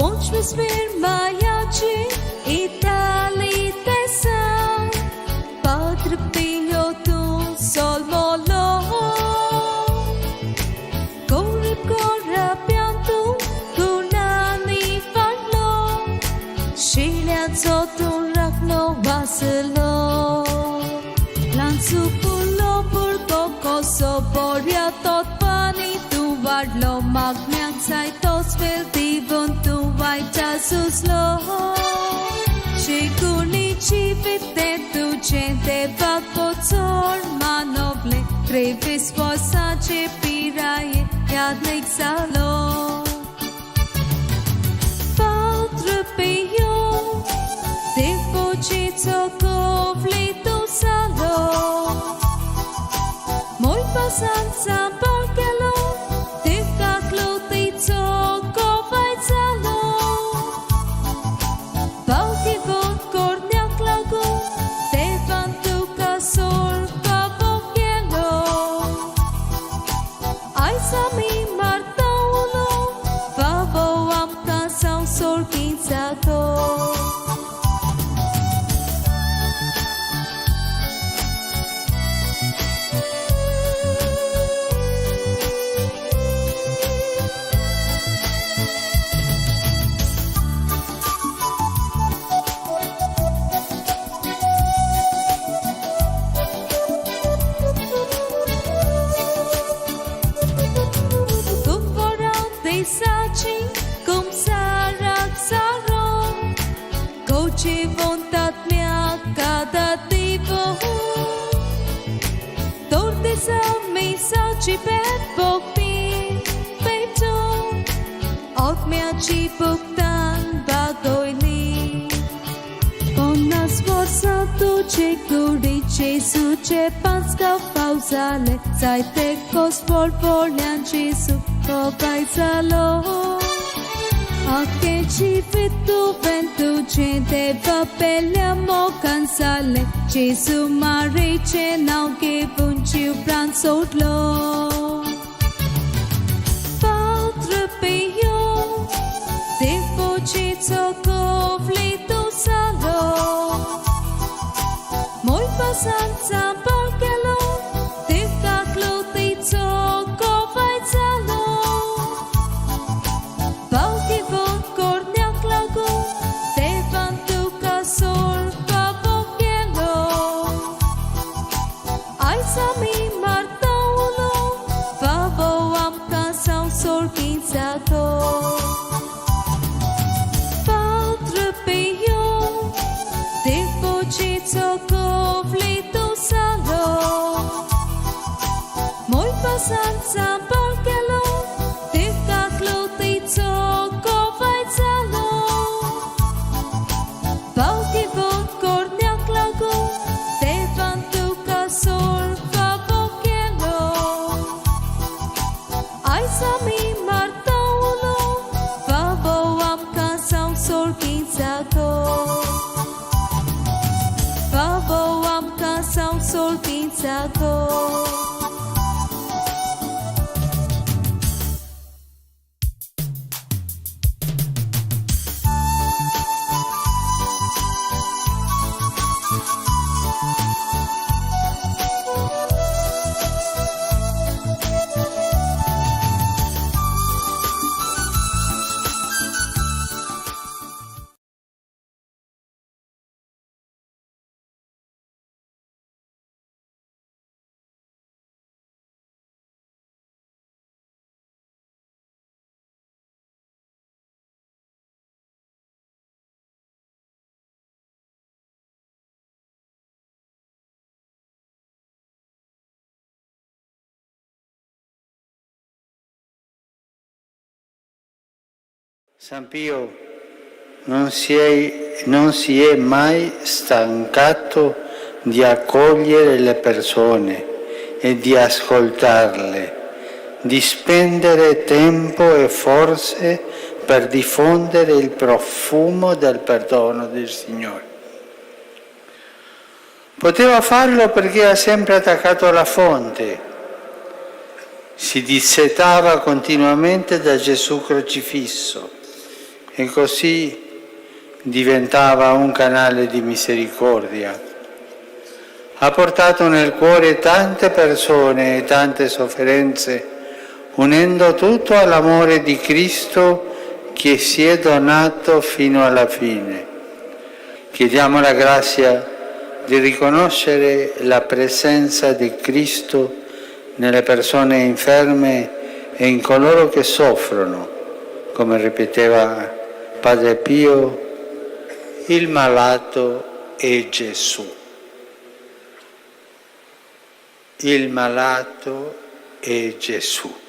Bądźmy smirmajaci i dali te sam. Padre Pio tu sol molo. Corre corra pianto kunani fallo. Sceglia sotto un ragno vaselo. Lanzu pullo pur poco soporia tot pani tu varlo magniang sai tos vel divon tu vai tasuslo. Shikuni chivite tu gente vakpotsor manoble trevis posace piraye yadnik salo. Padre Pio depochito kovli tu salo. Moi pasan sa barkelo tekaklo tito kovai salo. Bauti vot kornyak lago devan tu kasor pavokielo. Ai sami martaulo pavo am kasau sor kinsato. Saci cum sarak saro. Coci vontat mea cadativo. Torte sa mi saci per popi peito. Ot mea ci puktan bagoini. Ponas forza tu ce curi ce su ce panska pausale. Sai te cos por polian ci su Kovai salo. A che ci fittu ventu gente va pelliamo cansale. Gesù marice nau che bunci bran sotlo. Padre Pio depochito kovli tu salo. Moi pasan sa barkelo tekaklo tito kovai salo. Bauti vot kornyak lago devan tu kasor pavokielo. Ai sami martaulo pavo am kasau sor kinsato. Padre Pio depochito kovli tu salo. Moi pasan sa barkelo tekaklo tito kovai salo. Bauti vot kornyak lago devan tu kasor pavokielo. Ai sami martaulo pavo am kasau sor kinsato. Pavo am kasau sor kinsato. San Pio non si è mai stancato di accogliere le persone e di ascoltarle, di spendere tempo e forze per diffondere il profumo del perdono del Signore. Poteva farlo perché ha sempre attaccato alla fonte, si dissetava continuamente da Gesù crocifisso e così diventava un canale di misericordia. Ha portato nel cuore tante persone e tante sofferenze, unendo tutto all'amore di Cristo che si è donato fino alla fine. Chiediamo la grazia di riconoscere la presenza di Cristo nelle persone inferme e in coloro che soffrono, come ripeteva Padre Pio, il malato è Gesù. Il malato è Gesù.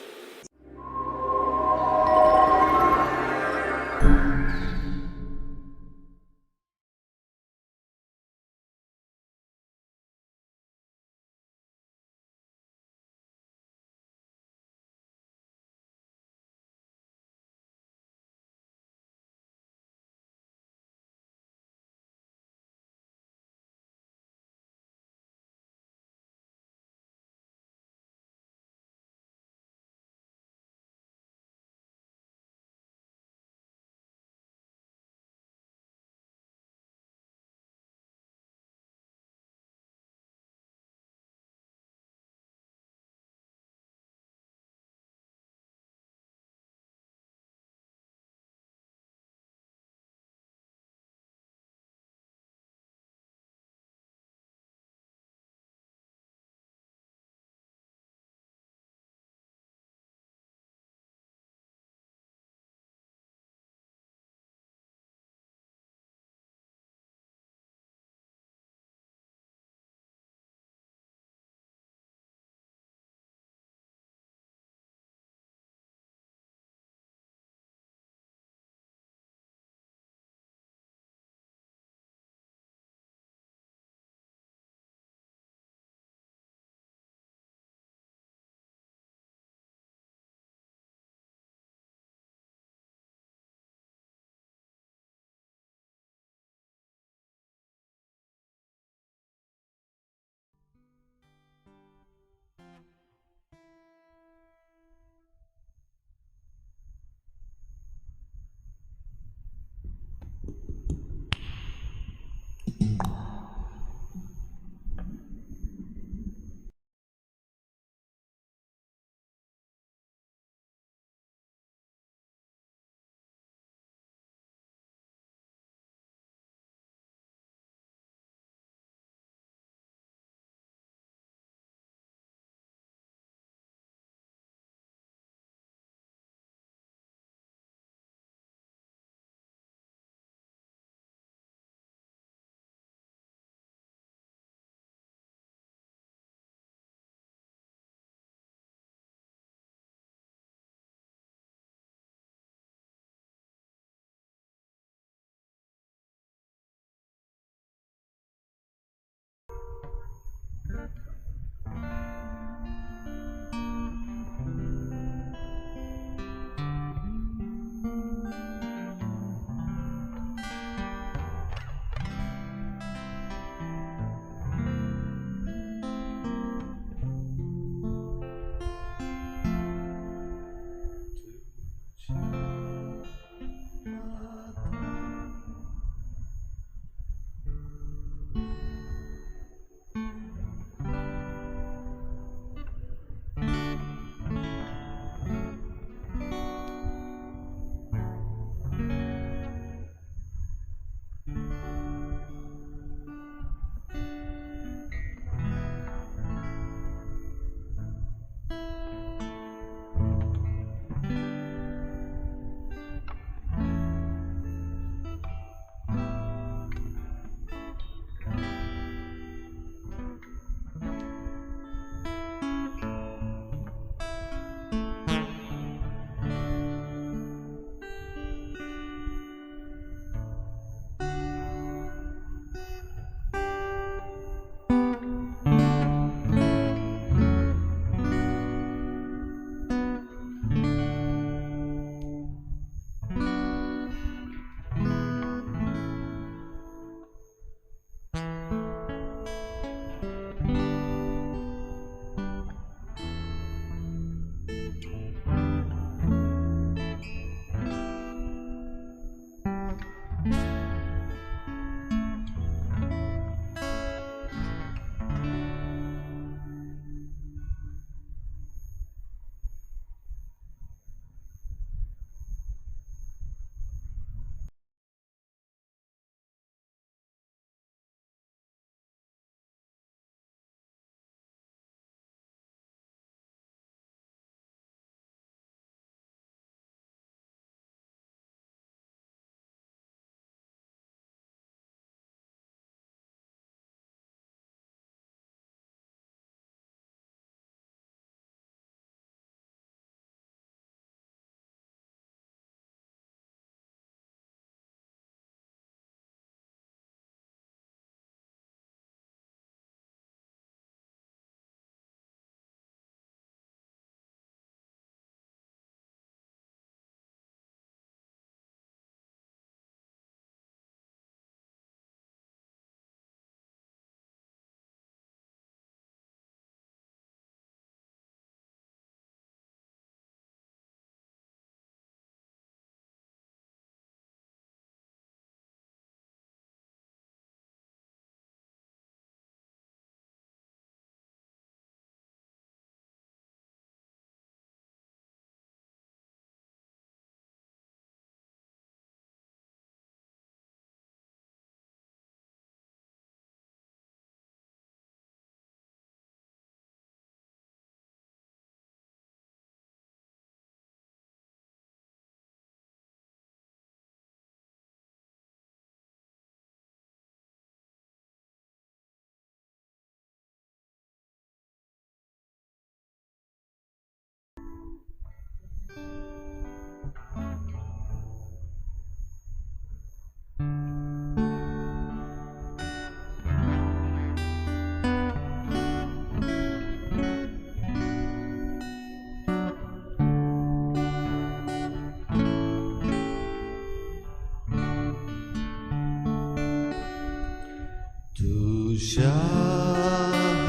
तुझ्या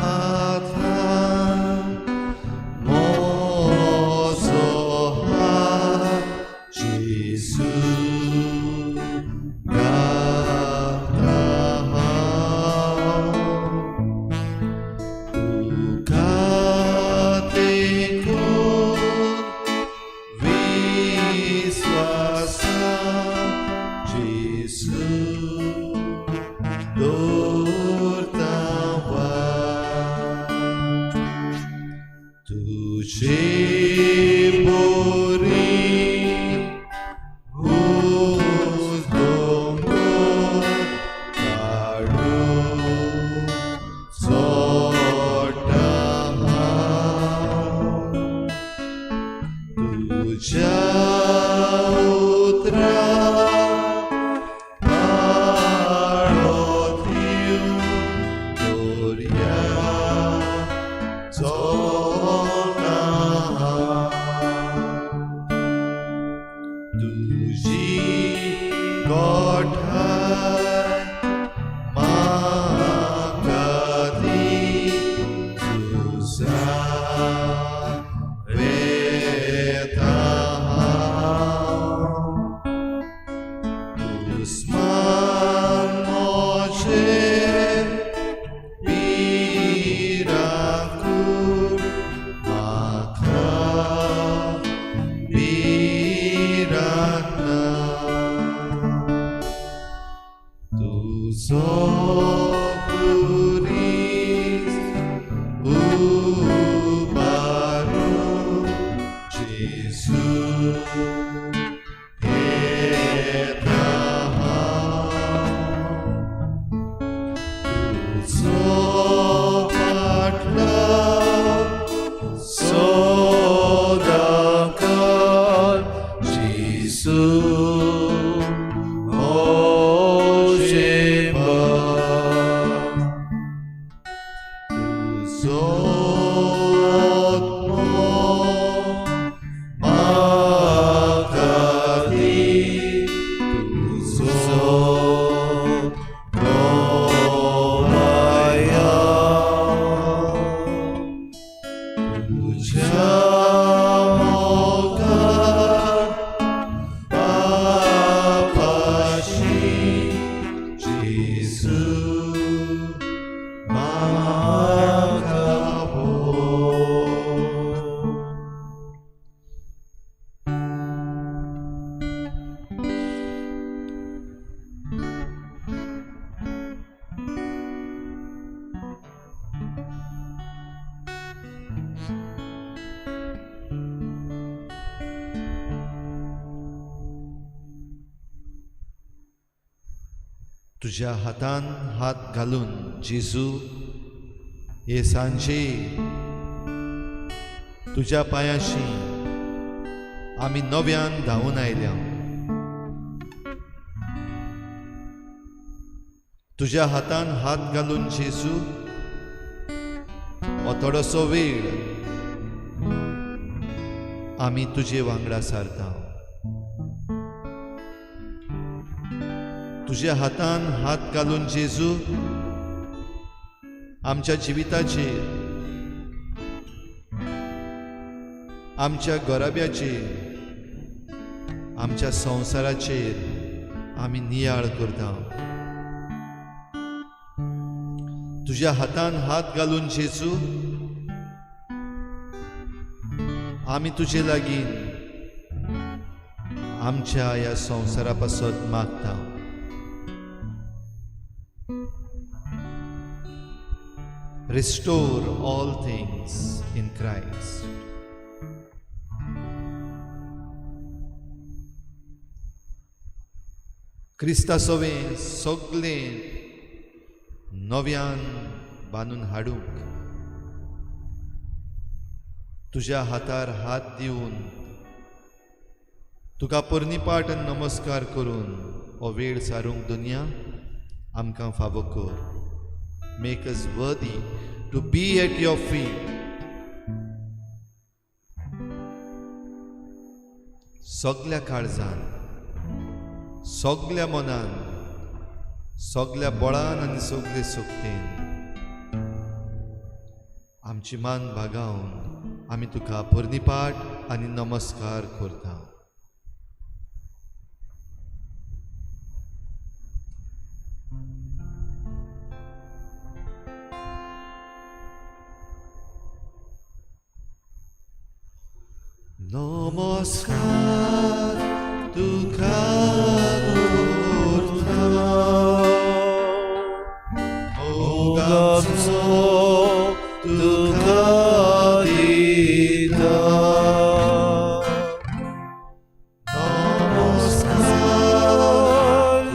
हातान mojo हात जेजू घालता हांव तुका देखून विश्वासान जेजू तुझे बोरी दोंगर काढून सोडटा हांव तुझ्या उतराक पाळत येवन दोर्याचो तुझी गोठाय म्हाका दी तुझा वेता हांव उस्मान मोचेर पिराकूर म्हाका तुझो पुरीस उबारून जेजू येता हांव तुझो फाटलो सदांकाळ जेजू तुझ्या हातान हात घालून जेजू हे सांजे तुझ्या पांयाशी आमी नव्यान धांवून आयल्या तुझ्या हातान हात घालून जेजू हो थोडोसो वेळ आमी तुजे वांगडा सारता तुझ्या हातान हात घालून जेजू आमच्या जिविताचेर आमच्या गराब्याचेर आमच्या संवसाराचेर आमी नियाळ करता तुझ्या हातान हात घालून जेजू आमी तुजे लागीं आमच्या ह्या संवसारा पासून मागता Restore all things in Christ. Christa सोवे सगळे नव्यान बांदून हाडूंक तुझ्या हातार हात दिवन तुका पोरनिपाट आनी नमस्कार करून हो वेळ सारूंक दुनिया आमकां फावो कर. Make us worthy to be at your feet. सगल्या काळजान, सगल्या मनान, सगल्या बळान आनी सगळे सोबतेन आमची मान भागावन आमी तुका पोरनिपाट आनी नमस्कार करता. नमस्कार तुका करता, मोग आमचो तुका दिता. नमस्कार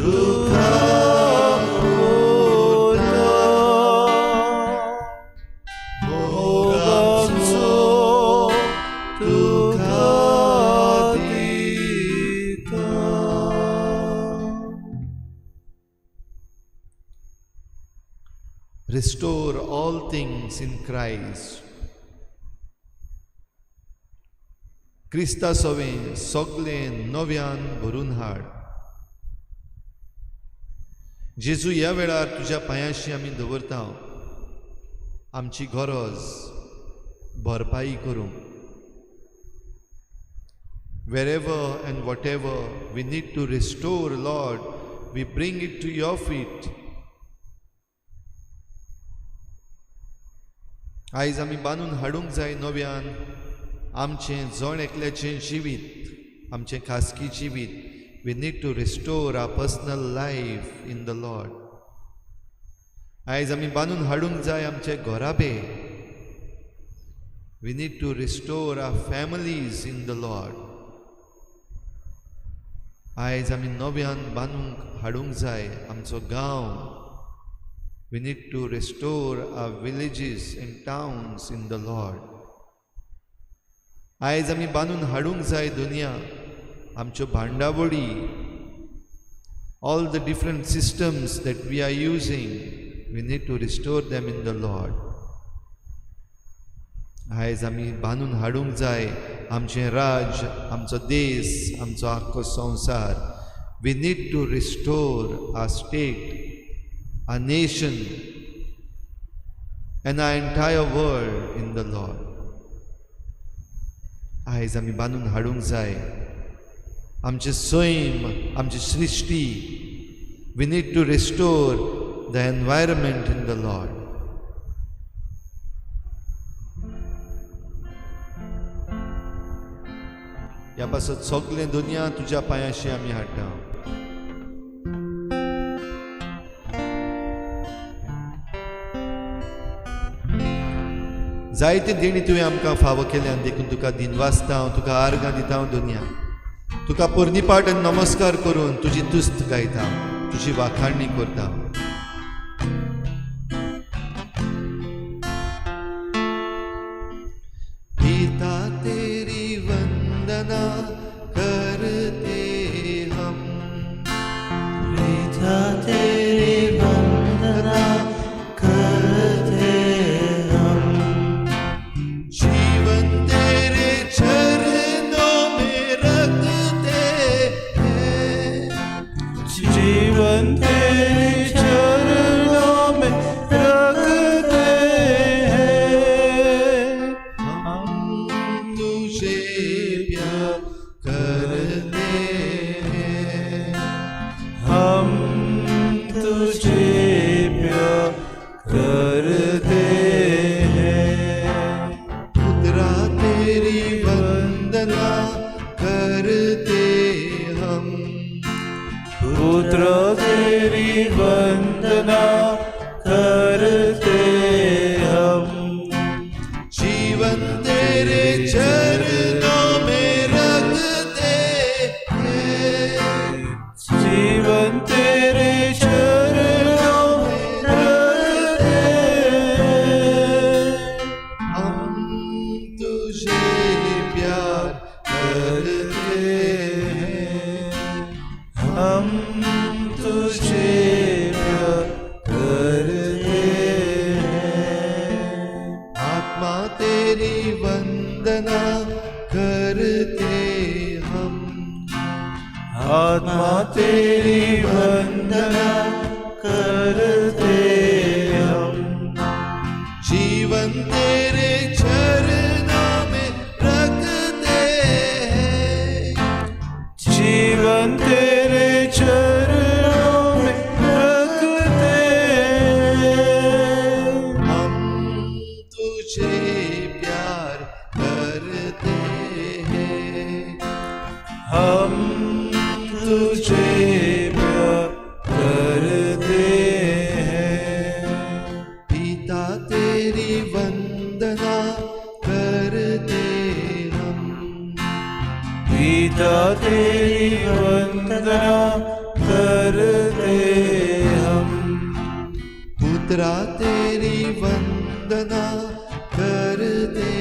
तुका करता, मोग आमचो तुका दिता. Restore all things in Christ. Crysta सवें सगळें नव्यान भरून हाड. जेजू ह्या वेळार तुज्या पांयाशी आमी दवरता आमची गरज भरपाई करूंक. Wherever and whatever we need to restore, Lord, we bring it to your feet. आयज आमी बांदून हाडूंक जाय नव्यान आमचें जण एकल्याचें जिवीत, आमचें खासगी जिवीत. We need to restore our personal life in the Lord. आयज आमी बांदून हाडूंक जाय आमचे घोराबे. We need to restore our families in the Lord. आयज आमी नव्यान बांदूंक हाडूंक जाय आमचो गांव. We need to restore our villages and towns in the Lord. आयज आमी बांदून हाडूंक जाय दुनिया आमच्यो भांडावळी. All the different systems that we are using, we need to restore them in the Lord. आयज आमी बांदून हाडूंक जाय आमचें राज, आमचो देश, आमचो आख्खो संवसार. We need to restore our state, our nation, and our entire world in the Lord. आयज आमी बांदून हाडूंक जाय आमचे सैम, आमची सृश्टी. We need to restore the environment in the Lord. ह्या पासत सगळें दुनिया तुज्या पांयाशी आमी हाडटा. जायते देणी तुवें आमकां फावो केल्यान देखून तुका दिनवासता हांव, तुका आर्गां दिता हांव दुनिया. तुका पोरनिपाट आनी नमस्कार करून तुजी तुस्त गायता, तुजी वाखाणणी करता. पिता तेरी वंदना करते हम, पिता तेरी वंदना करते हम. जीवन तेरे चरणों में रखते हैं, जीवन तेरे चरणों में रखते हैं. हम तुझे प्यार करते हैं, हम तुझे प्यार करते हैं. पुत्रा तेरी वंदना करते हम, पुत्र तेरी वंदना करते हम. जीवन तेरे चरणों में रखते हैं, जीवन तेरे चरणों में रखते हैं. हम तुझे प्यार करते तुझे प्यार करते हैं। आत्मा तेरी वंदना करते हम, आत्मा तेरी वंदना करते हम। जीवन तेरे चरणों में रखते हैं, जीवन तेरे चरणों में रखते हैं। हम तुझे प्यार करते हैं, हम तुझे प्यार करते हैं। पिता तेरी वंदना करते हम, पिता तेरी वंदना करते हम। पुत्रा तेरी वंदना करते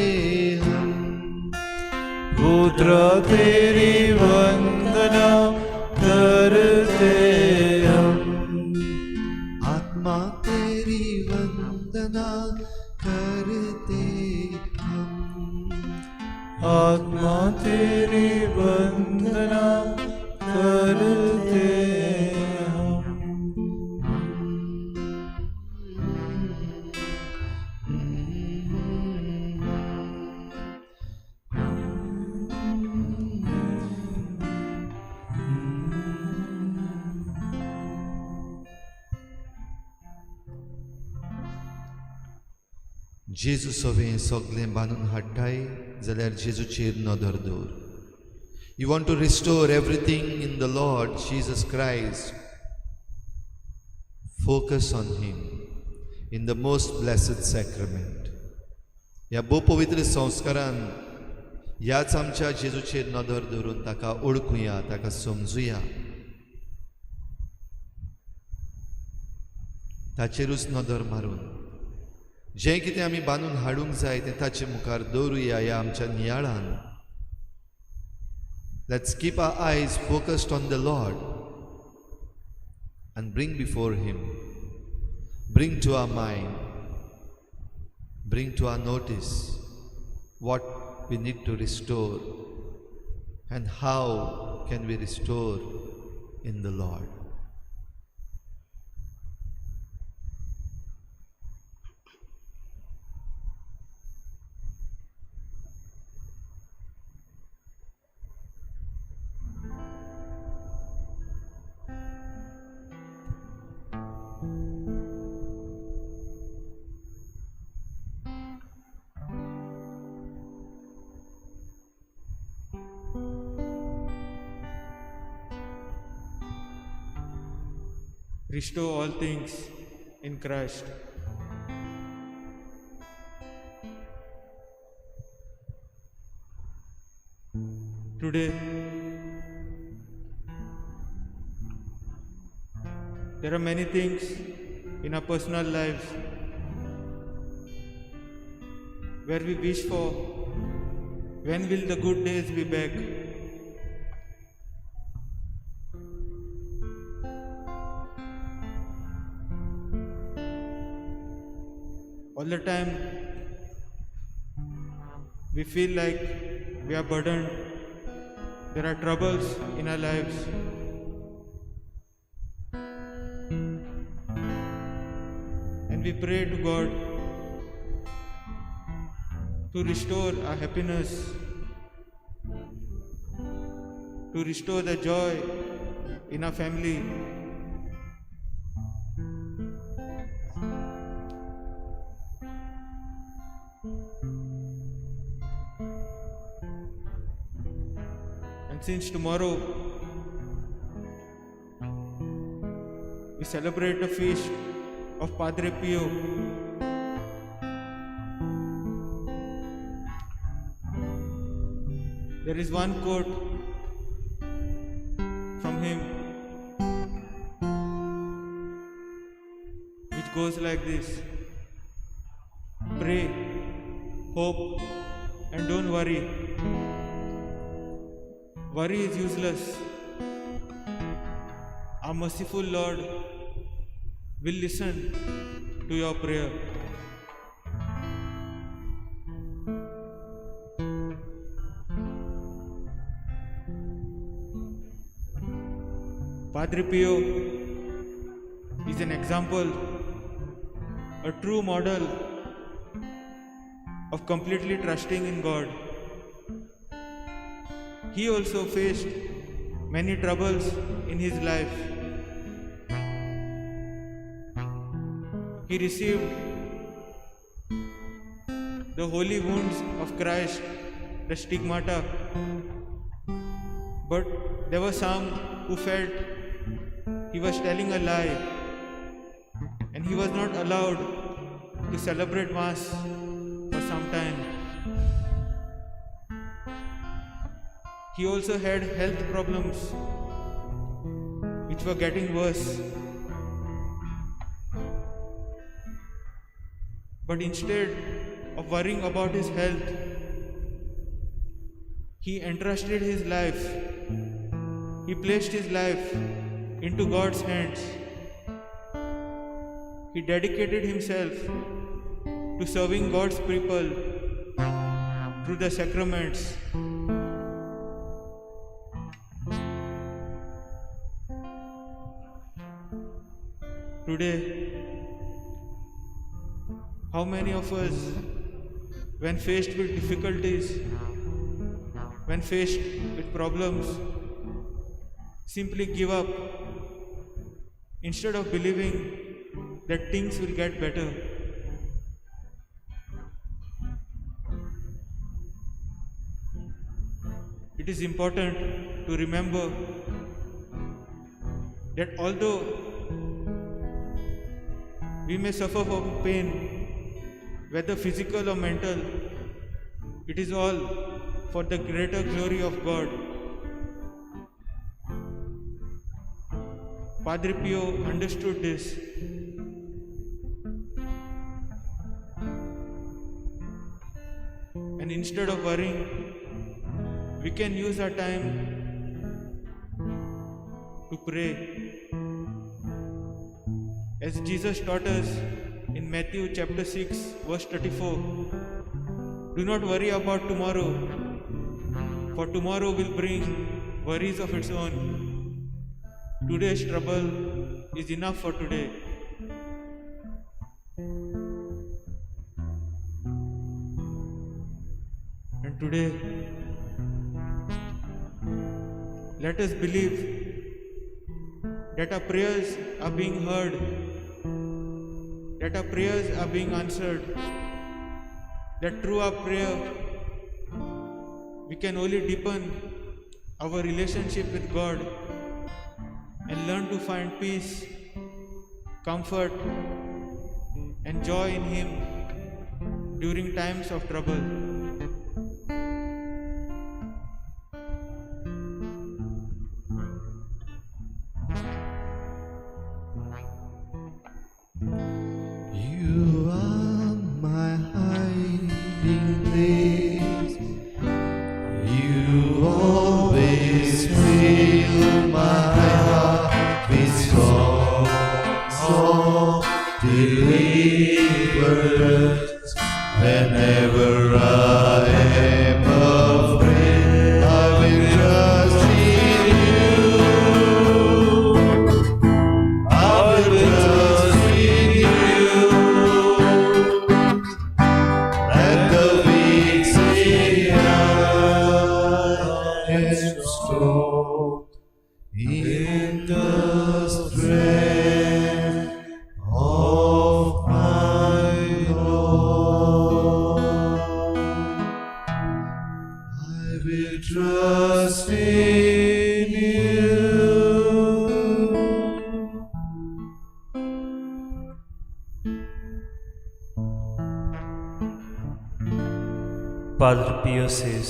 हम, पुत्र तेरी वंदना करते हम। आत्मा तेरी वंदना करते हम, आत्मा तेरी वंदना करते हम। जेजू सवें सगळें बांदून हाडटाय जाल्यार जेजूचेर नदर दवर. You want to restore everything in the Lord Jesus Christ. Focus on Him in the most blessed sacrament. ह्या भोव पवित्र संस्कारान ह्याच आमच्या जेजूचेर नदर दवरून ताका ओळखुया, ताका समजुया, ताचेरूच नदर मारून जें कितें आमी बांदून हाडूंक जाय तें ताचे मुखार दवरुया ह्या आमच्या नियाळान. Let's keep our eyes focused on the Lord and bring before Him, bring to our mind, bring to our notice what we need to restore and how can we restore in the Lord. Restore all things in Christ. Today, there are many things in our personal lives where we wish for, when will the good days be back? All the time we feel like we are burdened, there are troubles in our lives. And we pray to God to restore our happiness, to restore the joy in our family. Since tomorrow we celebrate the feast of Padre Pio, there is one quote from him which goes like this: pray, hope, and don't worry. Worry is useless. our merciful Lord will listen to your prayer. Padre Pio is an example, a true model of completely trusting in God. He also faced many troubles in his life. He received the holy wounds of Christ, the stigmata. But there were some who felt he was telling a lie, and he was not allowed to celebrate Mass for some time. He also had health problems which were getting worse. But instead of worrying about his health, he entrusted his life. He placed his life into God's hands. He dedicated himself to serving God's people through the sacraments. Today, how many of us, when faced with difficulties, when faced with problems, simply give up instead of believing that things will get better? It is important to remember that although we may suffer from pain, whether physical or mental, it is all for the greater glory of God. Padre Pio understood this. And instead of worrying, we can use our time to pray. As Jesus taught us in Matthew chapter 6, verse 34, do not worry about tomorrow, for tomorrow will bring worries of its own. Today's trouble is enough for today. And today, let us believe that our prayers are being heard, that our prayers are being answered, that through our prayer we can only deepen our relationship with God and learn to find peace, comfort, and joy in Him during times of trouble. You are my hiding place. You always fill my heart with songs of deliverance. Whenever I am afraid, I will trust in you. I will trust in you. Let the weak say I am strong in the strength of my Lord. I will trust in you. Padre Pio says,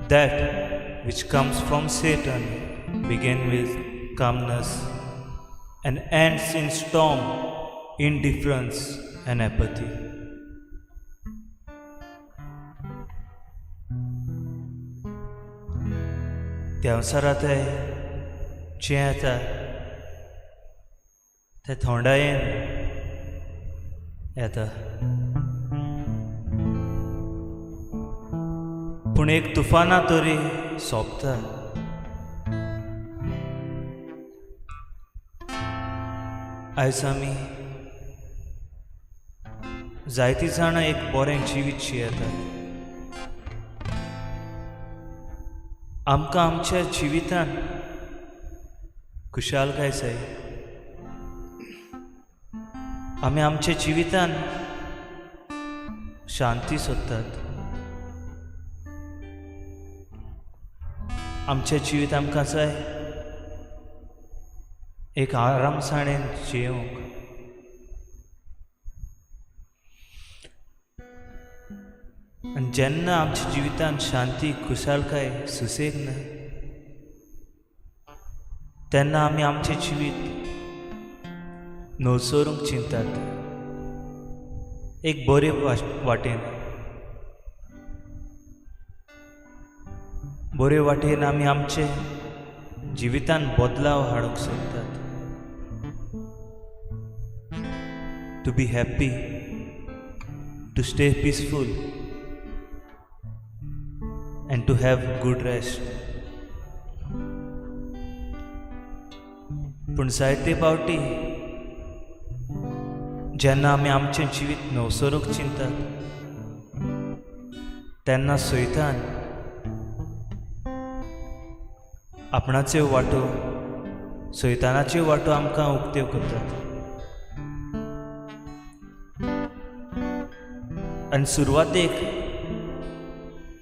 that which comes from Satan begins with calmness and ends in storm, indifference and apathy. त्या अवसरात आहे जें येता तें थोंडायेन येता, पूण एक तुफाना तरी सोंपता. आयज आमी जायतीं जाणां एक बरें जिवीत जियेतात. आमकां आमच्या जिवितान खुशालकाय जाय. आमी आमच्या जिवितान शांती सोदतात. आमचें जिवीत आमकां जाय एक आरामसाणेन जियोंक. आनी जेन्ना आमच्या जिवितान शांती खुशालकाय सुसेग ना तेन्ना आमी आमचें जिवीत न्हवसरूंक चिंतात एक बरे वाटेन. बरे वाटेन आमी आमचे जिवितान बदलाव हाडूंक सोदतात. To be happy, to stay peaceful and to have good rest. पूण जायते फावटी जेन्ना आमी आमचें जिवीत न्हवसरूंक चिंतात तेन्ना सैतान आपणाच्यो वाटो सैतानाच्यो वाटो आमकां उक्त्यो करतात. आनी सुरवातेक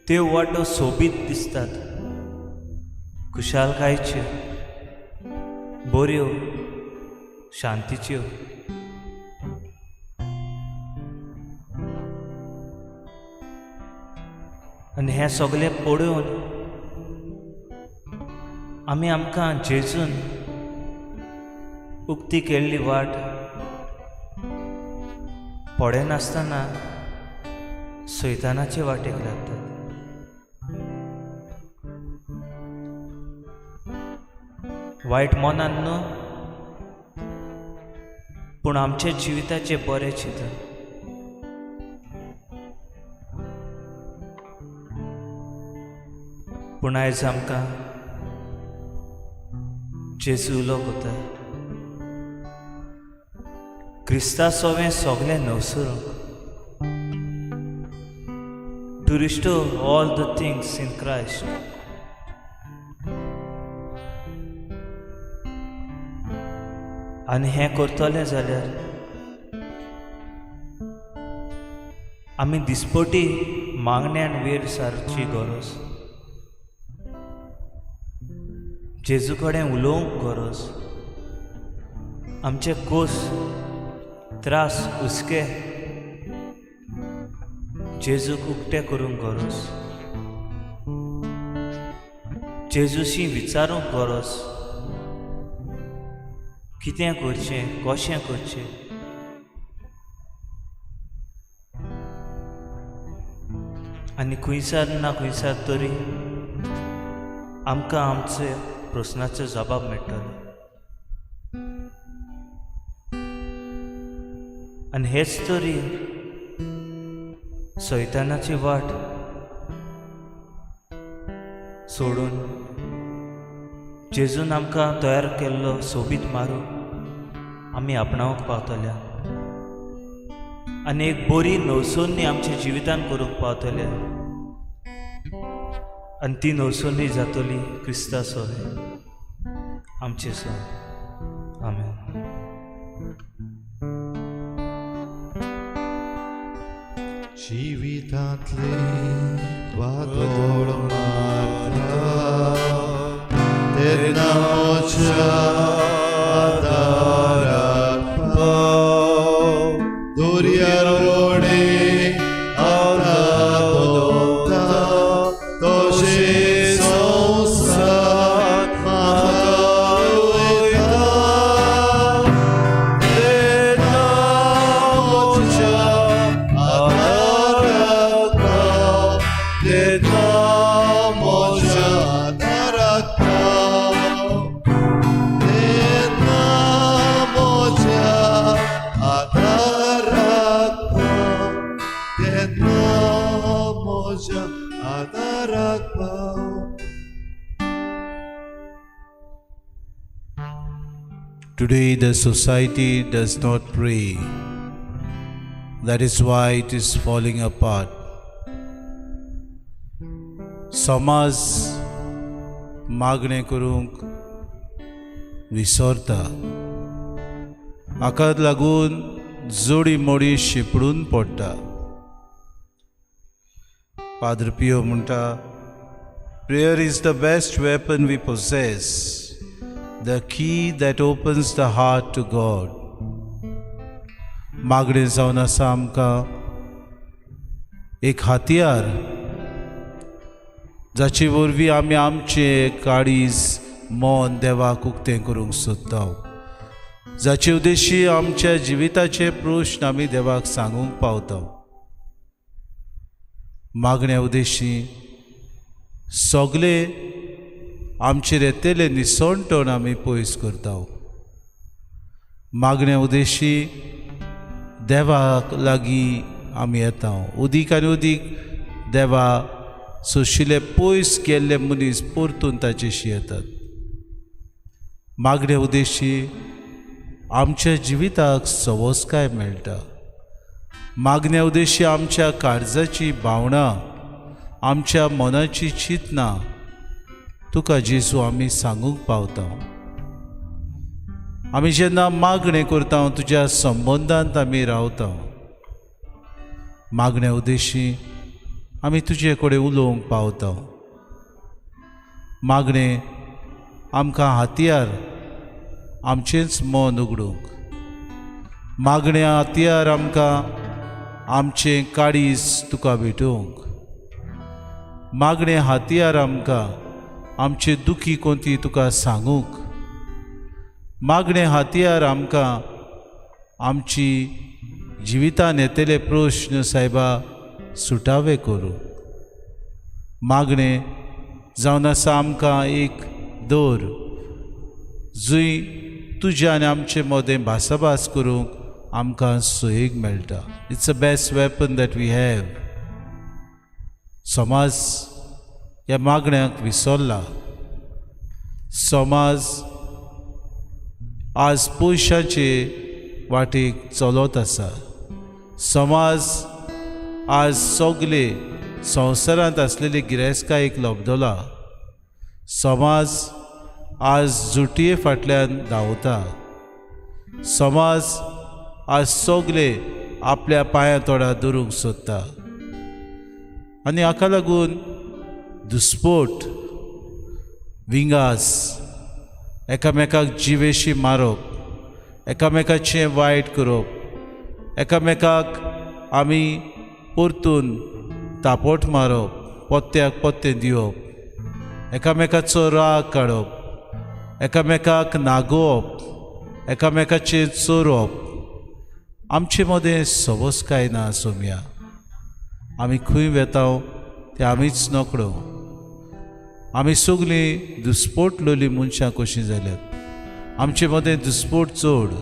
त्यो वाटो सोबीत दिसतात, खुशालकायेच्यो, बऱ्यो, शांतीच्यो. आनी हें सगळें पळोवन आमी आमकां जेजून उक्ती केल्ली वाट पळयनासतना सैतानाचे वाटेक लागतात. वायट मनान न्हू पूण आमच्या जिविताचे बरें चिंतन. पूण आयज आमकां जेजू उलो कोता क्रिस्ता सोवें सगळें न्हवसरूंक. To restore all the things in Christ. आनी हें करतलें जाल्यार आमी दिसपटी मागण्यान वेळ सारची गरज. जेजू कडेन उलोवंक गरज. आमचे कोस त्रास हुस्के जेजूक उक्ते करूंक गरज. जेजूशी विचारूंक गरज कितें करचें, कशें करचें. आनी खंयसर ना खंयसर तरी आमकां आमचे प्रस्नाचो जबाब मेळटलो. आनी हेच तरी सैतानाची वाट सोडून जेजून आमकां तयार केल्लो सोबीत मारूं आमी आपणावंक पावतल्या. आनी एक बरी न्हवसोनी आमच्या जिवितान करूंक पावतल्या. आनी ती न्हवसोनी जातली क्रिस्ता सोय आमचे सोय. आमेन. जिवितांतले वादळ मारता तेन्ना म्हज्या आदाराक पाव. दर्यार रोडे आवता दोता तशें संवसार म्हाका वयता. तेन्ना म्हज्या आदाराक पाव. तेन्ना म्हज्या आदाराक पाव. Today the society does not pray. That is why it is falling apart. समाज मागणें करूंक विसरता. हाकाच लागून जोडी मोडी शिपडून पडटा. Padre Pio म्हणटा, prayer is the best weapon we possess, the key that opens the heart to God. मागणें जावन आसा आमकां एक हातियार, जाचे वरवीं आमी आमचें काळीज मन देवाक उक्तें करूंक सोदता. जाचे उद्देशी आमच्या जिविताचे प्रश्न आमी देवाक सांगूंक पावता. मागण्या उद्देशी सगळे आमचेर येतले निसणटण आमी पयस करता. मागण्या उद्देशी देवाक लागीं आमी येता. उदीक आनी उदीक देवा सोशिल्ले पयस गेल्ले मनीस परतून ताचेशी येतात. मागण्या उद्देशी आमच्या जिविताक सवस्काय मेळटा. मागण्या उद्देशी आमच्या काळजाची भावना, आमच्या मनाची चिंतना तुका जेजू आमी सांगूंक पावता. आमी जेन्ना मागणें करता तुज्या संबंदांत आमी रावता. मागण्या उद्देशी आमी तुजे कडेन उलोवंक पावता. मागणें आमकां हातियार आमचेंच मन उगडूंक. मागण्या हातियार आमकां आमचें काळीज तुका भेटोवंक. मागणें हातियार आमकां आमचे दुखी कोंती तुका सांगूंक. मागणें हातियार आमकां आमची जिवितान येतले प्रश्न सायबा सुटावे करूंक. मागणें जावन आसा आमकां एक दोर जंय तुज्या आनी आमचे मदें भासाभास करूंक आमकां सोयेक मेळटा. It's a best weapon that we have. समाज ह्या मागण्यांक विसरला. समाज आज पयशांचे वाटेक चलत आसा. समाज आज सगळे संवसारांत आसलेली गिरेस्तकायेक लोबदला. समाज आज जुटये फाटल्यान धांवता. समाज आज सगळे आपल्या पांयां तोंडार दवरूंक सोदता. आनी हाका लागून दुस्पोट, विंगास, एकामेकाक जिवेशी मारप, एकामेकाचें वायट करप, एकामेकाक आमी परतून तापोट मारप, पत्त्याक पत्तें दिवप, एकामेकाचो राग काडप, एकामेकाक नागोवप, एकामेकाचें चोरप. आमचे मदें सवस्काय ना सोम्या. आमी खंय वेता तें आमीच नकळो. आमी सगळीं दुस्पोट लोली मनशां कशीं जाल्यात. आमचे मदें दुस्पोट चड.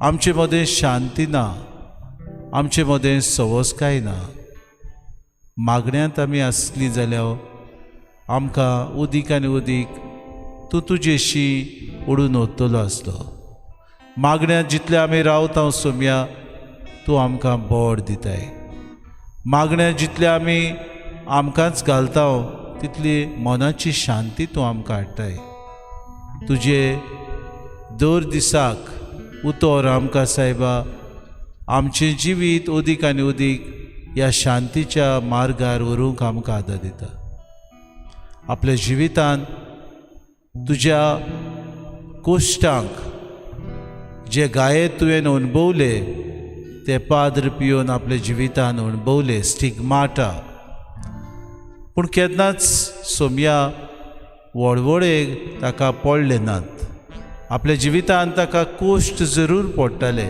आमचे मदें शांती ना. आमचे मदें सवस्काय ना. मागण्यांत आमी आसलीं जाल्यार आमकां उदीक आनी उदीक तूं तुजेशी ओडून वतलो आसलो. मागण्यांत जितले आमी रावता सोम्या तूं आमकां बोड दिताय. मागण्यांत जितले आमी आमकांच घालता तितली मनाची शांती तूं आमकां हाडटाय. तुजे दर दिसाक उतर आमकां सायबा आमचें जिवीत उदीक आनी उदीक ह्या शांतीच्या मार्गार व्हरूंक आमकां आदार दिता. आपल्या जिवितान तुज्या कोश्टांक जे गायेत तुवें अणभवले ते पाद्र पियोन आपल्या जिवितान अणभवले. स्टिग्माटा. पूण केन्नाच सोम्या वळवळेक ताका पडले नात. आपल्या जिवितान ताका कोश्ट जरूर पडटाले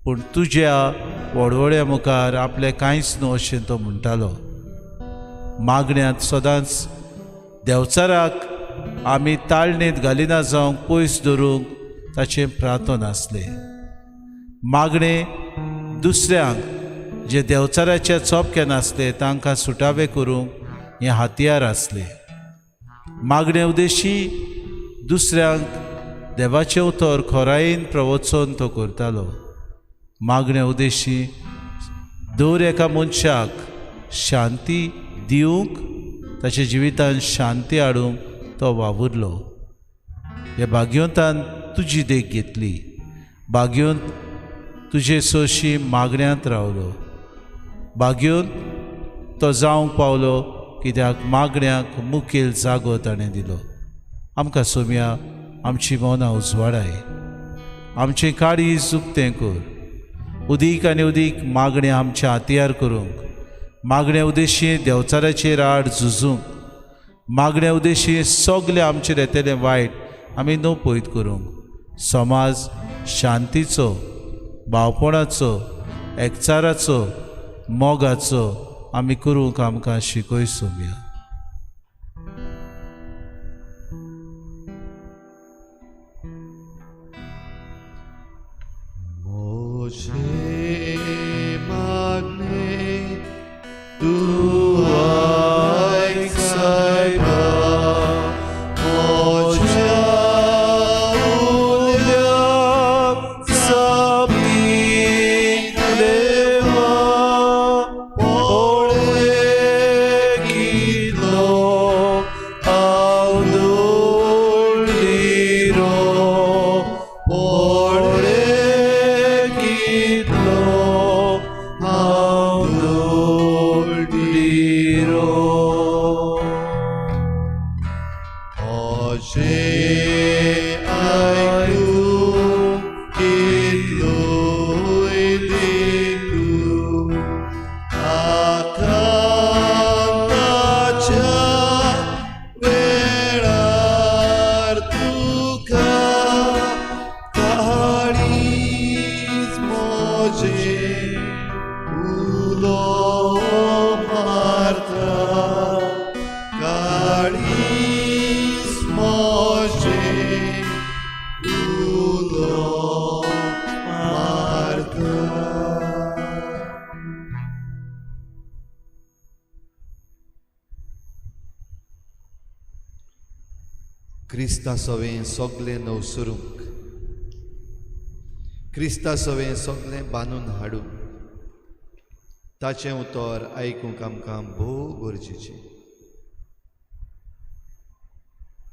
पूण तुज्या वळवळ्या मुखार आपलें कांयच न्हू अशें तो म्हणटालो. मागण्यांत सदांच देवचाराक आमी ताळणेंत घालिना जावंक पयस धरूंक ताचें प्रार्थन आसलें. मागणें दुसऱ्यांक जे देवचाराच्या चोपक्यान आसले तांकां सुटावे करूंक हें हातियार आसलें. मागणे उद्देशी दुसऱ्यांक देवाचे उतर खोरायेन प्रवचोन तो करतालो. मागण्या उद्देशी दर एका मनशाक शांती दिवंक, ताच्या जिवितांत शांती हाडूंक तो वावुरलो. ह्या भाग्यवंतान तुजी देख घेतली. भाग्यवंत तुजे सोशी मागण्यांत रावलो. भाग्यवंत तो जावंक पावलो, कित्याक मागण्यांक मुखेल जागो ताणें दिलो. आमकां सोम्या आमची मौनां उजवाडाय, आमचें काळीज उक्तें कर. उदीक आनी उदीक मागण्या आमच्या हातयार करूंक, मागण्या उद्देशी देंवचाराचेर आड झुजूंक, मागण्या उद्देशी सगलें आमचेर येतलें वायट आमी नो पयत करूंक, समाज शांतीचो, भावपणाचो, एकचाराचो, मोगाचो आमी करूंक आमकां शिकय सोम्या. मुझे मांगने तू आइक सायबा, मोच्या उल्याक साबीत लेवा, पोळे कितलो हांव दोळिरो, पोळे क्रिस्ता सवें सगलें नवसरूंक, क्रिस्ता सवें सगलें बांदून हाडूंक, ताचें उतर आयकूंक आमकां भोव गरजेचें.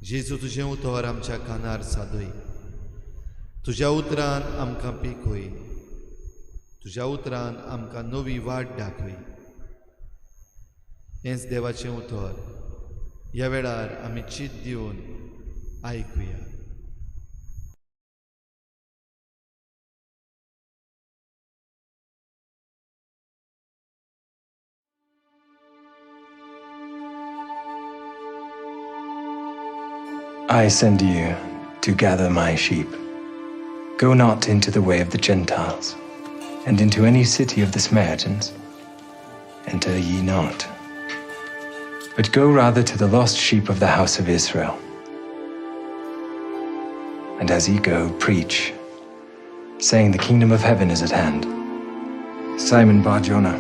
जेजू तुजें उतर आमच्या कानार सादय. तुज्या उतरान आमकां पिकय. तुज्या उतरान आमकां नवी वाट दाखय. हेंच देवाचें उतर ह्या वेळार आमी चीत दिवन आयकुया. I send you to gather my sheep. Go not into the way of the Gentiles, and into any city of the Samaritans enter ye not, but go rather to the lost sheep of the house of Israel. And as ye go, preach, saying, the kingdom of heaven is at hand. Simon Bar-Jonah,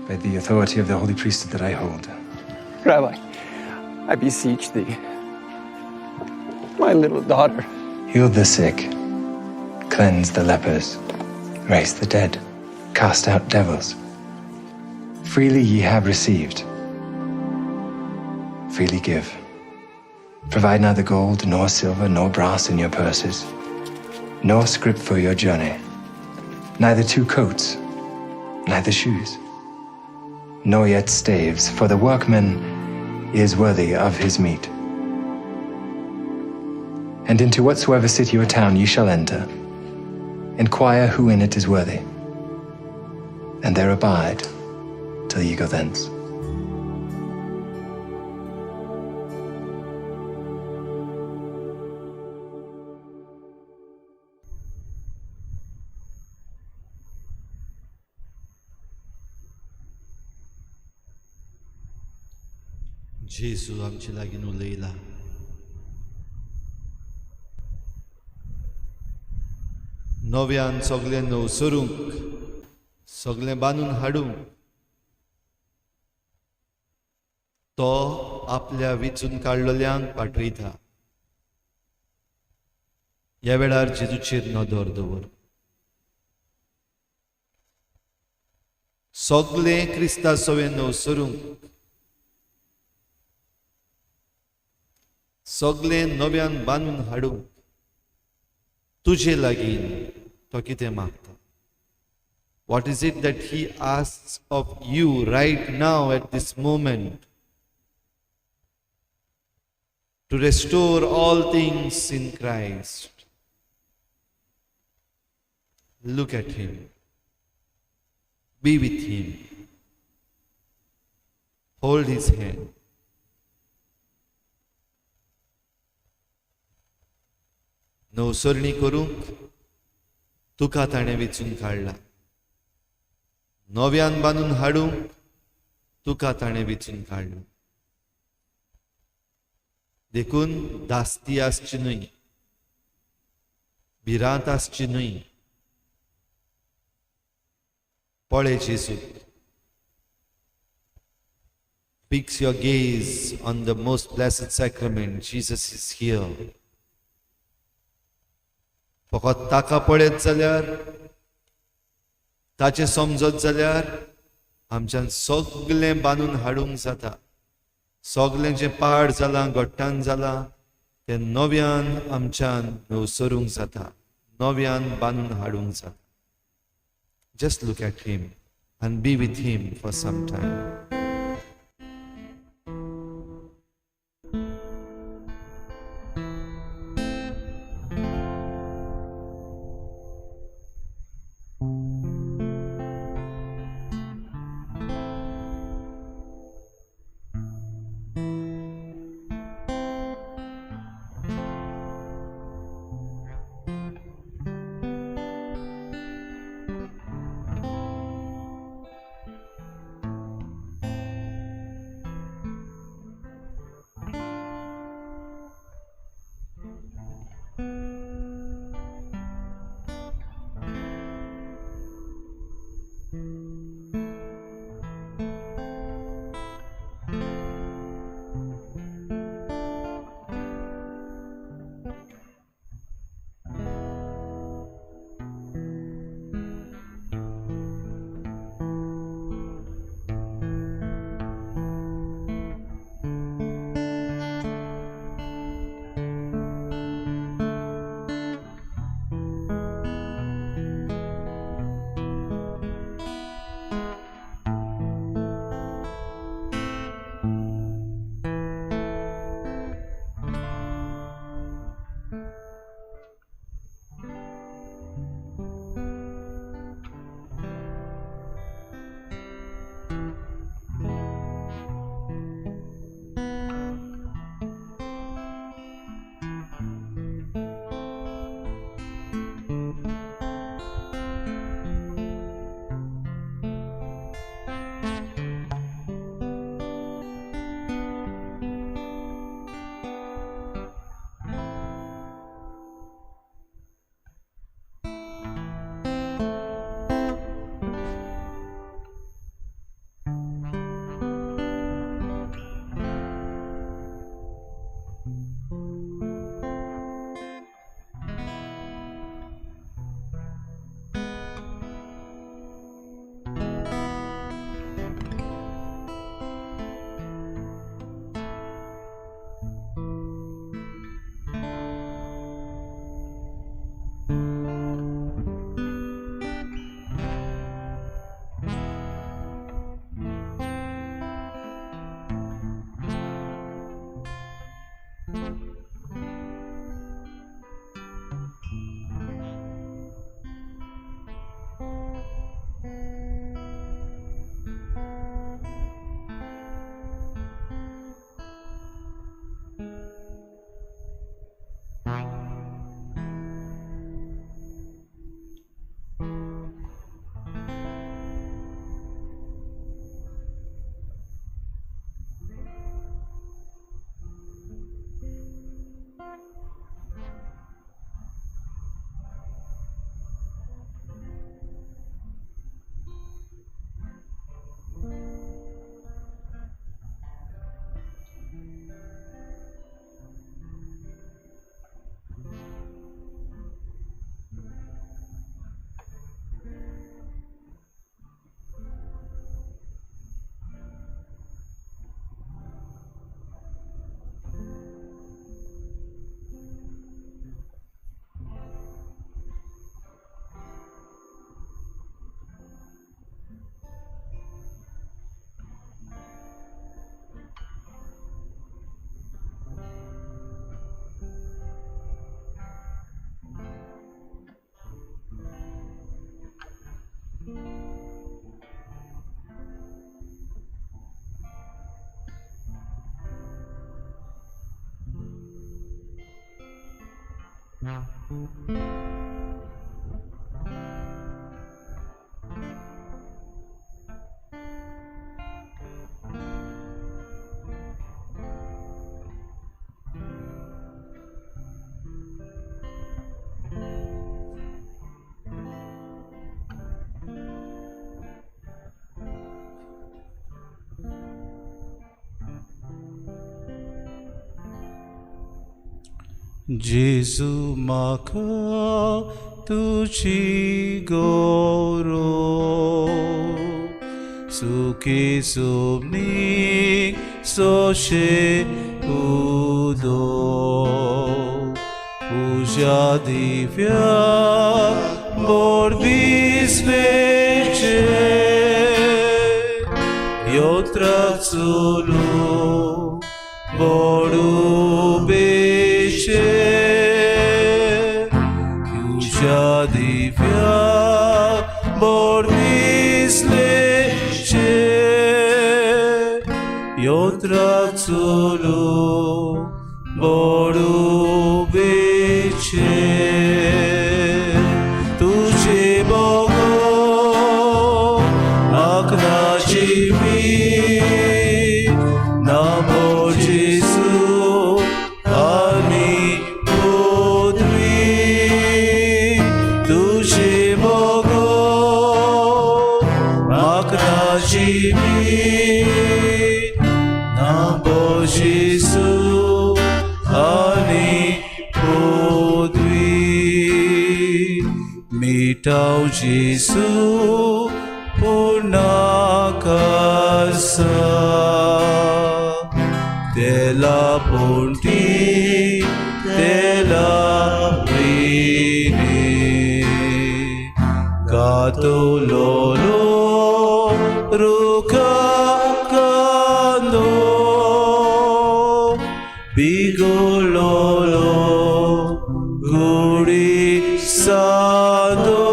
by the authority of the holy priesthood that I hold. Rabbi, I beseech thee, my little daughter. Heal the sick, cleanse the lepers, raise the dead, cast out devils. Freely ye have received, freely give. Provide neither gold, nor silver, nor brass in your purses, nor scrip for your journey, neither 2 coats, neither shoes, nor yet staves, for the workman is worthy of his meat. And into whatsoever city or town ye shall enter, inquire who in it is worthy, and there abide till ye go thence. जेजू आमचे लागीं उलयला. नव्यान सगलें नवसरूंक, सगलें बांदून हाडूंक तो आपल्या विचून काडलेल्यांक पाठयता. ह्या वेळार जेजूचेर नदर दवर. सगळे क्रिस्तांव सवे नवसरूंक सगळे नव्यान बांदून हाडूंक तुजे लागीं तो कितें मागता. What is it that he asks of you right now at this moment? To restore all things in Christ. Look at him. Be with him. Hold his hand. नवसरणी करूंक तुका ताणें वेचून काडला. नव्यान बांदून हाडूंक तुका ताणें वेचून काडला. देखून दास्ती आसची न्हय, भिरांत आसची न्हय. पळय जेजूक. Fix your gaze on the most blessed sacrament. Jesus is here. फकत ताका पळयत जाल्यार, ताचें समजत जाल्यार आमच्यान सगळें बांदून हाडूंक जाता. सगळें जें पाड जालां, घट्टान जालां, तें नव्यान आमच्यान नवसरूंक जाता, नव्यान बांदून हाडूंक जाता. Just look at him and be with him for some time. Jesu maka tuci goro suki sumni soshe udo puja divya borbis vece yotratsulu boru beshe divya borbis lece yotratsulu boru beche tujhe bogo aknachimi namo Jesu ani Namo Jesu ani podvi mitau Jesu punakasa dela ponti dela vini gato lolo ruka kando bigololo guri sado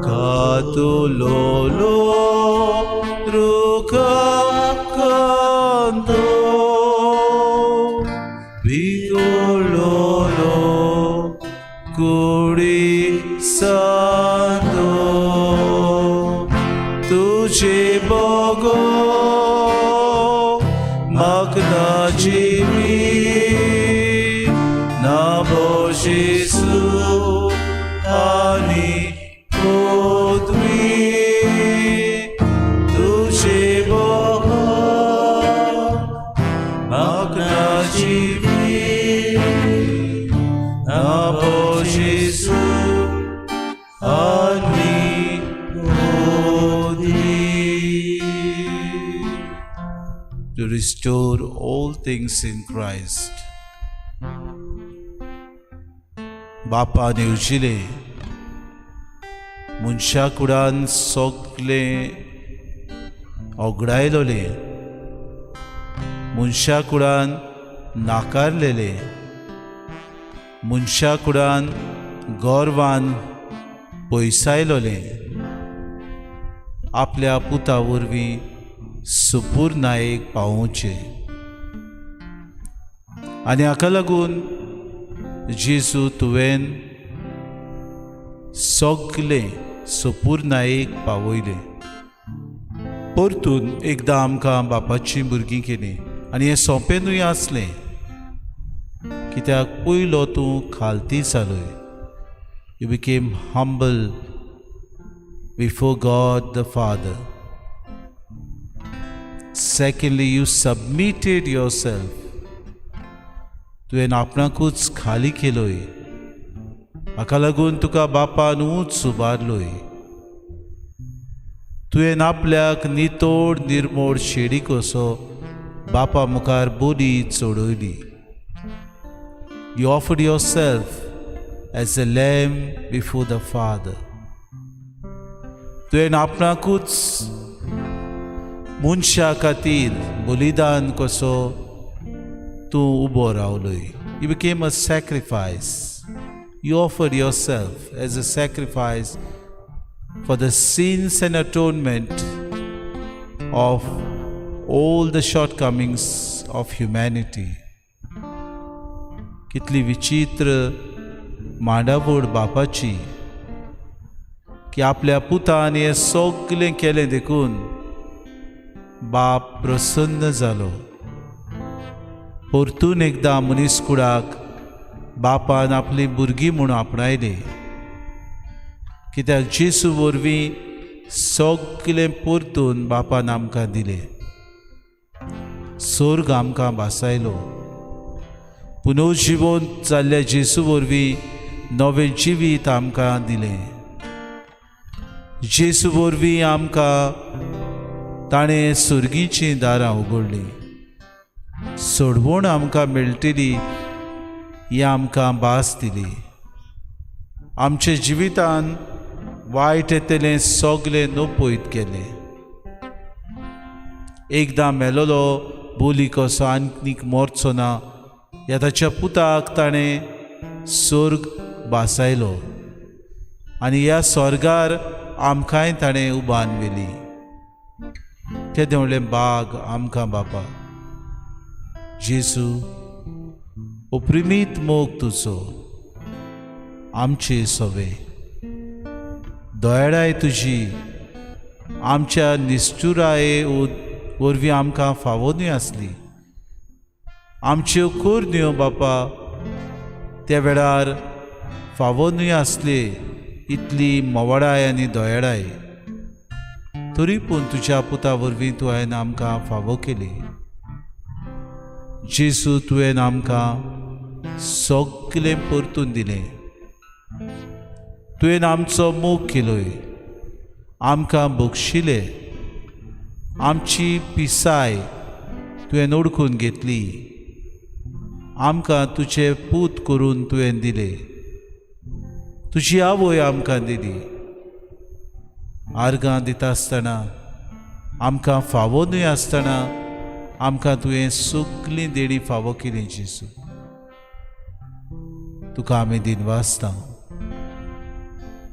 gato lolo ruka kando bigololo guri sado tujhe bogo magna jimi namo Jesu ani podvi tujhe bogo magna jimi namo Jesu ani to restore all things in Christ. बापाने उजिले मनशा कुडान सोगले ओगडायलोले मनशा कुडान नाकारलेले मनशा कुडान गौरवान पयसायलोले आपल्या पुता वरवीं सुपूर्णायेक पावोवचे आनी हाका लागून जेजू तुवें सगले सुपूर्णायेक पावयले परतून एकदां आमकां बापाची भुरगीं केली आनी हें सोंपेंनूय आसलें कित्याक पयलो तूं खालती जालोय you became humble before God the father. Secondly, you submitted yourself. तुवें आपणाकूच खाली केलोय हाका लागून तुका बापानूच सुबारलोय. तुवें आपल्याक नितोड निर्मोड शेडी कसो बापा मुखार बोली चोडयली. You offered yourself as a lamb before the Father. तुवें आपणाकूच मनशा खातीर बलिदान कसो तूं उबो रावलोय. You became a sacrifice. You offered yourself as a sacrifice for the sins and atonement of all the shortcomings of humanity. कितली विचित्र मांडावड बापाची की आपल्या पुतान हें सगळें केलें देखून बाप प्रसन्न जालो. परतून एकदां मनीसकुळाक बापान आपली भुरगीं म्हूण आपणायली, कित्याक जेसू वरवीं सगळें परतून बापान आमकां दिलें. स्वर्ग आमकां भासायलो. पुनर्जिवंत जाल्ल्या जेसू वरवीं नवें जिवीत आमकां दिलें. जेसू वरवीं आमकां ताणें सुर्गीचीं दारां उगडलीं. सोडवण आमकां मेळटली ही आमकां भास दिली. आमच्या जिवितान वायट येतलें सगळें नपयत केलें. एकदां मेलोलो बोली कसो आनीक मरचो ना ह्या ताच्या पुताक ताणें स्वर्ग भासायलो आनी ह्या स्वर्गार आमकांय ताणें उबान व्हेली. केदें व्हडलें बाग आमकां बापा. जेसू, अप्रिमीत मोग तुजो, आमचे सोवे. दयाळाय तुजी आमच्या निश्चुराये वरवीं आमकां फावो न्ही आसली. आमच्यो कुरन्यो बापा त्या वेळार फावो न्ही आसले इतली मोवाडाय आनी दयाळाय. तरी पूण तुज्या पुता वरवीं तुवें आमकां फावो केली. जेसू तुवें आमकां सगळें परतून दिलें. तुवें आमचो मोग केलोय, आमकां बक्षिलें. आमची पिसाय तुवें ओळखून घेतली. आमकां तुजें पूत करून तुवें दिलें. तुजी आवय आमकां दिली. आर्गां दिता आसतना आमकां फावो न्ही आसतना आमकां तुवें सगळीं देणी फावो केली. जेसू, तुका आमी दिनवासता.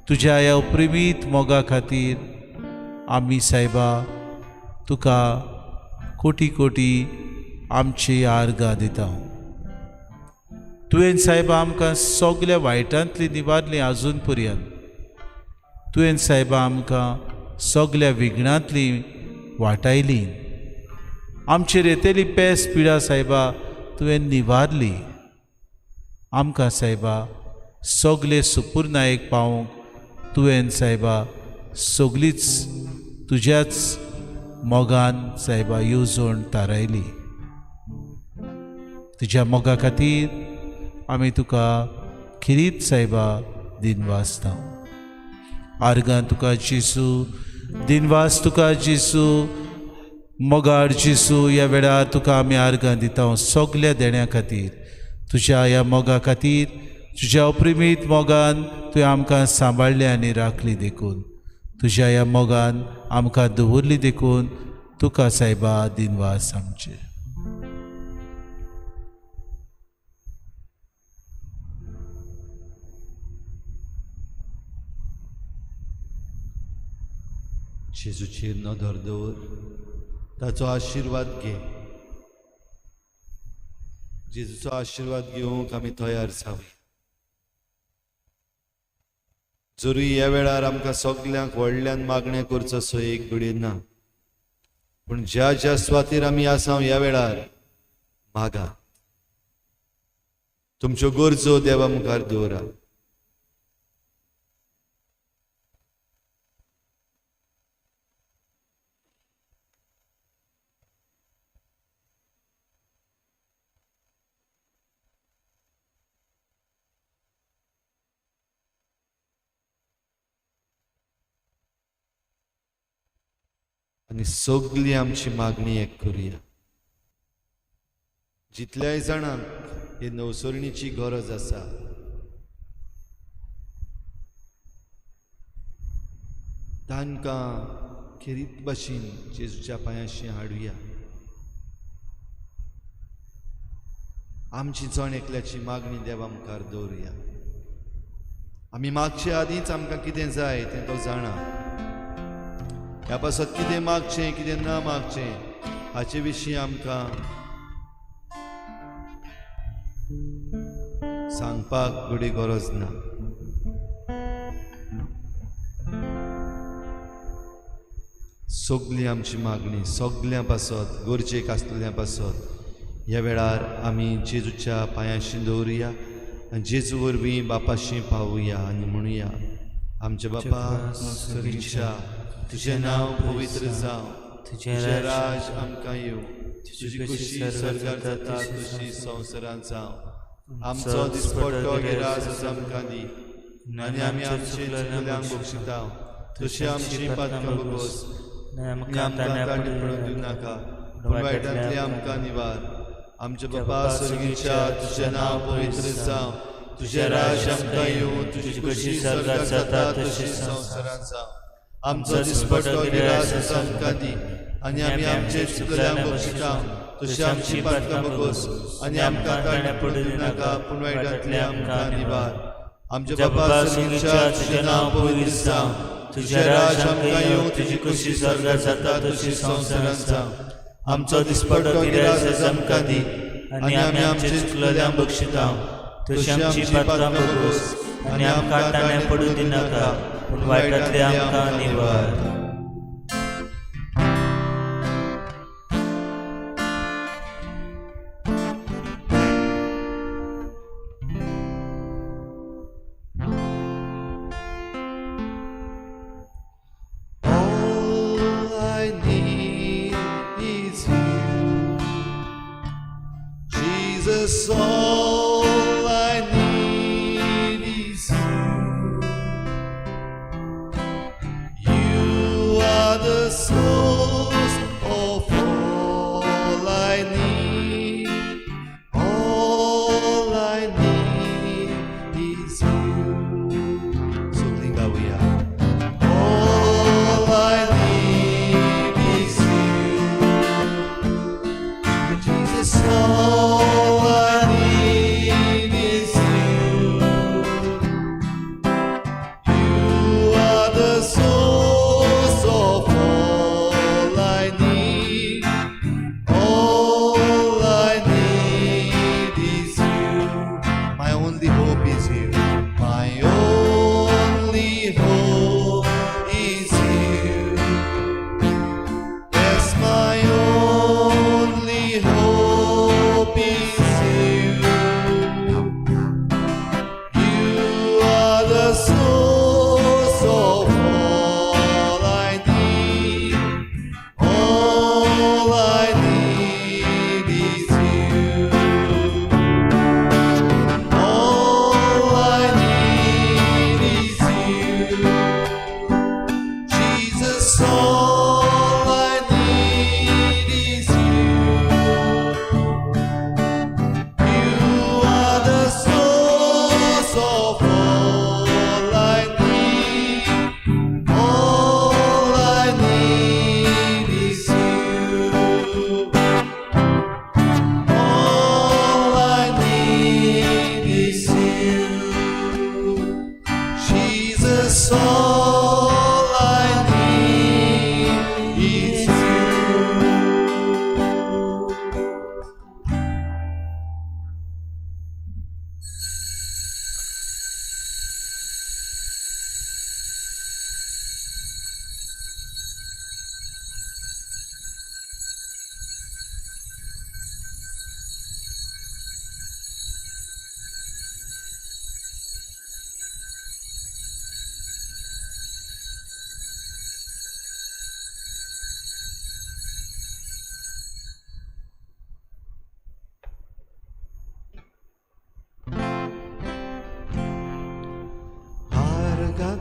तुज्या ह्या अप्रिमीत मोगा खातीर आमी सायबा तुका कोटी कोटी आमची आर्गां दिता. तुवें सायबा आमकां सगळ्या वायटांतली निवारली आजून पर्यंत. तुवें सायबा आमकां सगळ्या विघ्नांतली वाटायली. आमचेर येतेली पेस पिडा सायबा तुवें निवारली. आमकां सायबा सगळे सुपूर्णायेक पावूंक तुवें सायबा सगळीच तुज्याच मोगान सायबा येवजण थारायली. तुज्या मोगा खातीर आमी तुका खिरीत सायबा दिनवासता. आर्गां तुका जेसू, दिनवास तुका जेसू, मोगाड जेसू. ह्या वेळार तुका आमी आर्गां दिता सगळ्या देण्या खातीर. तुज्या ह्या मोगा खातीर, तुज्या अप्रिमीत मोगान तुवें आमकां सांबाळलें आनी राखली देखून. तुज्या ह्या मोगान आमकां दवरली देखून तुका सायबा दिनवास आमचे. जेजूचेर नदर दवर, ताचो आशिर्वाद घे. जेजूचो आशिर्वाद घेवंक आमी तयार जावया. जरूय ह्या वेळार आमकां सगल्यांक व्हडल्यान मागणें करचो असो एक घडये ना, पूण ज्या ज्या सुवातेर आमी आसा ह्या वेळार मागा. तुमच्यो गरजो देवा मुखार दवरा. आनी सगळी आमची मागणी एक करुया. जितल्याय जाणांक हे नवसरणीची गरज आसा तांकां खेरीत भाशेन जेजूच्या पांयाशी हाडुया. आमची जण एकल्याची मागणी देवा मुखार दवरुया. आमी मागचे आदींच आमकां कितें जाय तें तो जाणा. ह्या पासत कितें मागचें कितें ना मागचें हाचे विशीं आमकां सांगपाक घडी गरज ना. सगली आमची मागणी सगल्या पासत गरजेक आसलेल्या पासत ह्या वेळार आमी जेजूच्या पांयाशी दवरुया आनी जेजू वरवीं बापाशी पावुया आनी म्हणुया, आमचे बापा स्वर्गीच्या, तुजें नांव पवित्र जावं, तुजें राज आमकां येवं, तुजी कुशी स्वर्गांत जाता तशी संवसारांत जावं. आमचो दिसपट्टो गिरास आज आमकां दी आनी आमी आमचे चुकल्यांक बक्षिता तशी आमची पातकां बगोस आमकां ताणे पडूंक दिवं नाका पूण वायटांतली आमकां निवार. आमचे बापा स्वर्गीच्या, तुजें नांव पवित्र जावं, तुजें राज आमकां येवं, तुजी कुशी स्वर्गांत जाता तशी संवसारांत जावं. आमचो दिसपट्टो गिरास आज आमकां दी आनी आमी आमचे चुकल्यांक बक्षिता तशी आमची पातकां बगोस आनी आमकां ताणे पडूंक दिवं नाका पूण वायटांतली आमकां निवार. आमचे बापा स्वर्गीच्या, तुजें नांव पवित्र जावं, तुजें राज आमकां येवं, तुजी कुशी स्वर्गांत जाता तशी संवसारांत जावं. आमचो दिसपट्टो गिरास आज आमकां दी आनी आमी आमचे चुकल्यांक बक्षिता तशी आमची पातकां बगोस आनी आमकां ताणे पडूंक दिवं नाका पूण वायटांतली आमकां निवार. Jesus, all I need is you. You are the source of all I need. All I need is you. So lingawiya. All I need is you. Jesus, all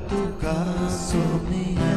tuka somnia